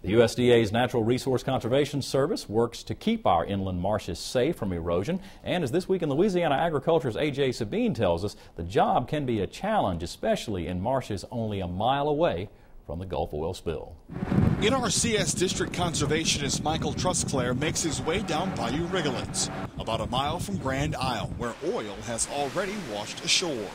The USDA's Natural Resource Conservation Service works to keep our inland marshes safe from erosion. And as This Week in Louisiana Agriculture's A.J. Sabine tells us, the job can be a challenge, especially in marshes only a mile away from the Gulf oil spill. NRCS District Conservationist Michael Trusclair makes his way down Bayou Rigolets, about a mile from Grand Isle, where oil has already washed ashore.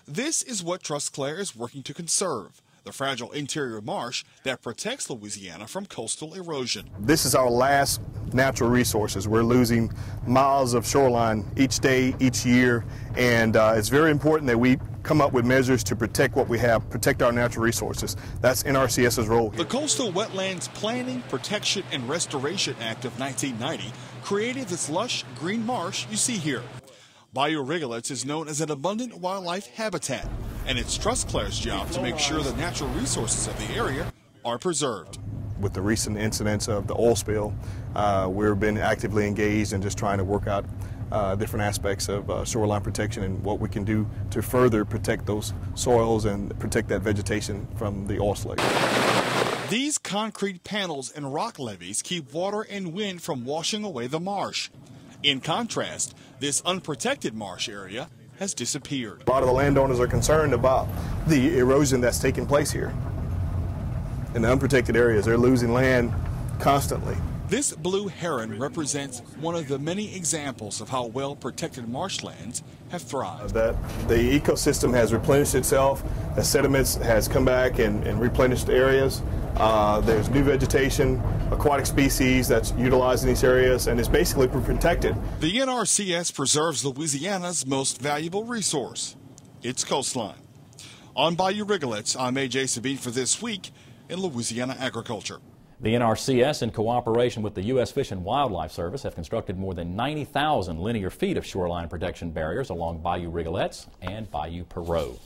This is what Trusclair is working to conserve: the fragile interior marsh that protects Louisiana from coastal erosion. This is our last natural resources. We're losing miles of shoreline each day, each year, and it's very important that we come up with measures to protect what we have, protect our natural resources. That's NRCS's role here. The Coastal Wetlands Planning, Protection, and Restoration Act of 1990 created this lush green marsh you see here. Bayou Rigolets is known as an abundant wildlife habitat, and it's Trusclair's job to make sure the natural resources of the area are preserved. With the recent incidents of the oil spill, we've been actively engaged in just trying to work out different aspects of shoreline protection and what we can do to further protect those soils and protect that vegetation from the oil slick. These concrete panels and rock levees keep water and wind from washing away the marsh. In contrast, this unprotected marsh area has disappeared. A lot of the landowners are concerned about the erosion that's taking place here. In the unprotected areas, they're losing land constantly. This blue heron represents one of the many examples of how well-protected marshlands have thrived. That the ecosystem has replenished itself, the sediments has come back and replenished areas. There's new vegetation, aquatic species that's utilized in these areas, and it's basically protected. The NRCS preserves Louisiana's most valuable resource, its coastline. On Bayou Rigolets, I'm A.J. Sabine for This Week in Louisiana Agriculture. The NRCS, in cooperation with the U.S. Fish and Wildlife Service, have constructed more than 90,000 linear feet of shoreline protection barriers along Bayou Rigolets and Bayou Perot.